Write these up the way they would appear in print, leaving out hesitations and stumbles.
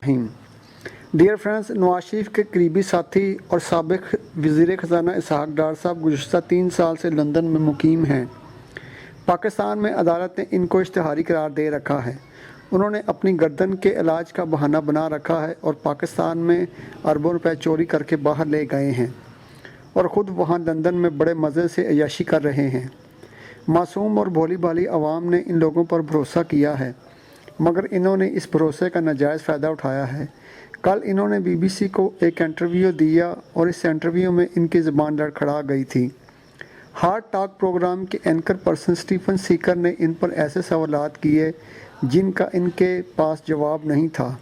रहीम। Dear friends, Nawaz Sharif के करीबी साथी और साबिक वज़ीर ख़ज़ाना इसहाक़ डार साहब गुज़श्ता 3 साल से लंदन में मुकीम हैं। पाकिस्तान में अदालत ने इनको इश्तिहारी करार दे रखा है। उन्होंने अपनी गर्दन के इलाज का बहाना बना रखा है और पाकिस्तान में अरबों रुपए चोरी करके बाहर ले गए हैं और ख़ुद वहाँ लंदन में बड़े मज़े से अय्याशी कर रहे हैं। मासूम और भोली भाली आवाम ने इन लोगों पर भरोसा किया है, मगर इन्होंने इस भरोसे का नाजायज़ फ़ायदा उठाया है। कल इन्होंने BBC को एक इंटरव्यू दिया और इस इंटरव्यू में इनकी ज़बान लड़खड़ा गई थी। हार्ट टॉक प्रोग्राम के एंकर पर्सन स्टीफन सीकर ने इन पर ऐसे सवालात किए जिनका इनके पास जवाब नहीं था।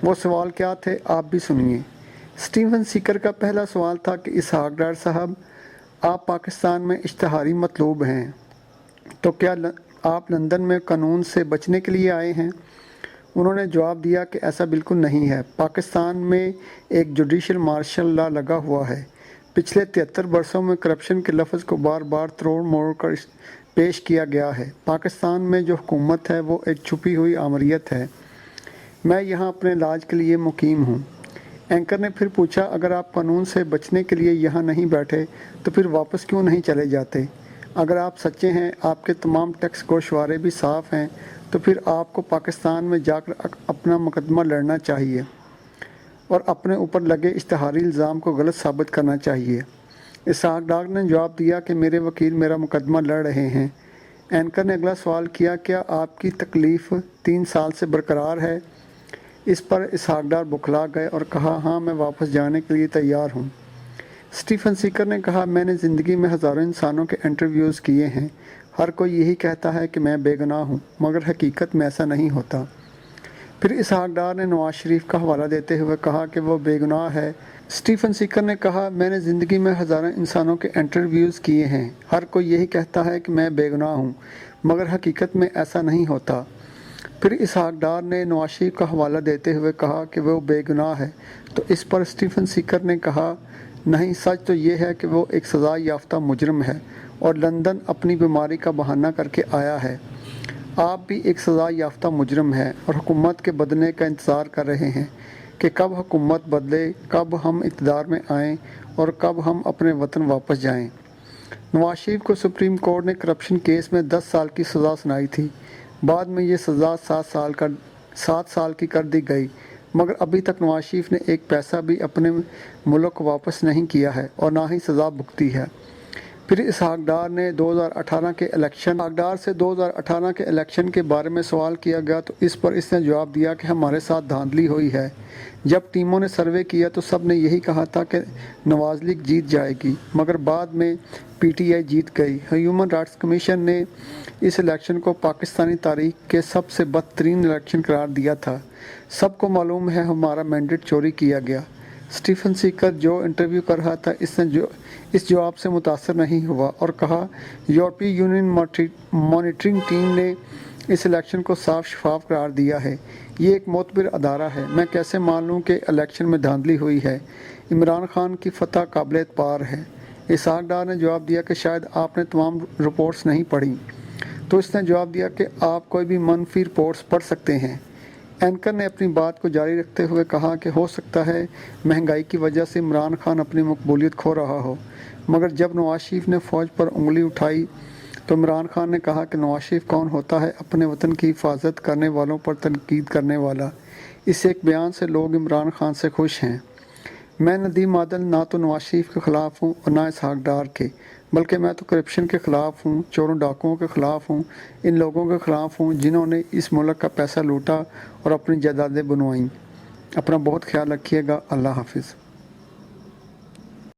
वो सवाल क्या थे, आप भी सुनिए। स्टीफन सीकर का पहला सवाल था कि इसहाक़ डार साहब, आप पाकिस्तान में इश्तिहारी मतलूब हैं, तो क्या आप लंदन में कानून से बचने के लिए आए हैं? उन्होंने जवाब दिया कि ऐसा बिल्कुल नहीं है। पाकिस्तान में एक जुडिशल मार्शल लॉ लगा हुआ है। पिछले 73 वर्षों में करप्शन के लफ्ज़ को बार बार तोड़ मोड़ कर पेश किया गया है। पाकिस्तान में जो हुकूमत है वो एक छुपी हुई आमरीत है। मैं यहाँ अपने इलाज के लिए मुकीम हूँ। एंकर ने फिर पूछा, अगर आप कानून से बचने के लिए यहाँ नहीं बैठे तो फिर वापस क्यों नहीं चले जाते? अगर आप सच्चे हैं, आपके तमाम टैक्स गोशवारे भी साफ़ हैं, तो फिर आपको पाकिस्तान में जाकर अपना मुकदमा लड़ना चाहिए और अपने ऊपर लगे इश्तिहारी इल्ज़ाम को गलत साबित करना चाहिए। इसहाक़ डार ने जवाब दिया कि मेरे वकील मेरा मुकदमा लड़ रहे हैं। एंकर ने अगला सवाल किया, क्या आपकी तकलीफ़ 3 साल से बरकरार है? इस पर इसहाक़ डार बुखला गए और कहा, हाँ, मैं वापस जाने के लिए तैयार हूँ। स्टीफन सीकर ने कहा, मैंने ज़िंदगी में हज़ारों इंसानों के इंटरव्यूज़ किए हैं। हर कोई यही कहता है कि मैं बेगुनाह हूँ, मगर हकीकत में ऐसा नहीं होता। फिर इसहाक़ डार ने नवाज शरीफ का हवाला देते हुए कहा कि वो बेगुनाह है। स्टीफन सीकर ने कहा, मैंने ज़िंदगी में हज़ारों इंसानों के इंटरव्यूज़ किए हैं। हर कोई यही कहता है कि मैं बेगुनाह हूँ, मगर हकीकत में ऐसा नहीं होता। फिर इसहाक़ डार ने नवाज शरीफ का हवाला देते हुए कहा कि वो बेगुनाह है, तो इस पर स्टीफन सीकर ने कहा, नहीं, सच तो ये है कि वो एक सज़ा याफ्ता मुजरम है और लंदन अपनी बीमारी का बहाना करके आया है। आप भी एक सज़ा याफ्ता मुजरम है और हुकूमत के बदलने का इंतज़ार कर रहे हैं कि कब हुकूमत बदले, कब हम इक़्तिदार में आएँ और कब हम अपने वतन वापस जाएँ। नवाज शरीफ को सुप्रीम कोर्ट ने करप्शन केस में 10 साल की सज़ा सुनाई थी। बाद में ये सज़ा 7 साल की कर दी गई, मगर अभी तक नवाज शरीफ ने एक पैसा भी अपने मुल्क को वापस नहीं किया है और ना ही सज़ा भुगती है। फिर इसहाक़ डार ने 2018 के इलेक्शन के बारे में सवाल किया गया, तो इस पर इसने जवाब दिया कि हमारे साथ धांधली हुई है। जब टीमों ने सर्वे किया तो सब ने यही कहा था कि नवाज लीग जीत जाएगी, मगर बाद में PTI जीत गई। ह्यूमन राइट्स कमीशन ने इस इलेक्शन को पाकिस्तानी तारीख के सबसे बदतरीन इलेक्शन करार दिया था। सबको मालूम है हमारा मैंडेट चोरी किया गया। स्टीफन सीकर जो इंटरव्यू कर रहा था, इस जवाब से मुतासर नहीं हुआ और कहा, यूरोपीय यूनियन मॉनिटरिंग टीम ने इस इलेक्शन को साफ शफाफ करार दिया है। ये एक मोतबर अदारा है। मैं कैसे मान लूँ कि इलेक्शन में धांधली हुई है? इमरान खान की फतह काबिल एतबार है। इसहाक़ डार ने जवाब दिया कि शायद आपने तमाम रिपोर्ट्स नहीं पढ़ी, तो इसने जवाब दिया कि आप कोई भी मनफी रिपोर्ट्स पढ़ सकते हैं। एंकर ने अपनी बात को जारी रखते हुए कहा कि हो सकता है महंगाई की वजह से इमरान खान अपनी मकबूलियत खो रहा हो, मगर जब नवाज शरीफ ने फ़ौज पर उंगली उठाई तो इमरान खान ने कहा कि नवाज शरीफ कौन होता है, अपने वतन की हिफाजत करने वालों पर तनकीद करने वाला। इस एक बयान से लोग इमरान खान से खुश हैं। मैं नदीम आदल ना तो नवाज शरीफ के ख़िलाफ़ हूँ और ना इसहाक़ डार के, बल्कि मैं तो करप्शन के ख़िलाफ़ हूँ, चोरों डाकुओं के ख़िलाफ़ हूँ, इन लोगों के ख़िलाफ़ हूँ जिन्होंने इस मुल्क का पैसा लूटा और अपनी जायदादें बनवाईं। अपना बहुत ख्याल रखिएगा। अल्लाह हाफिज़।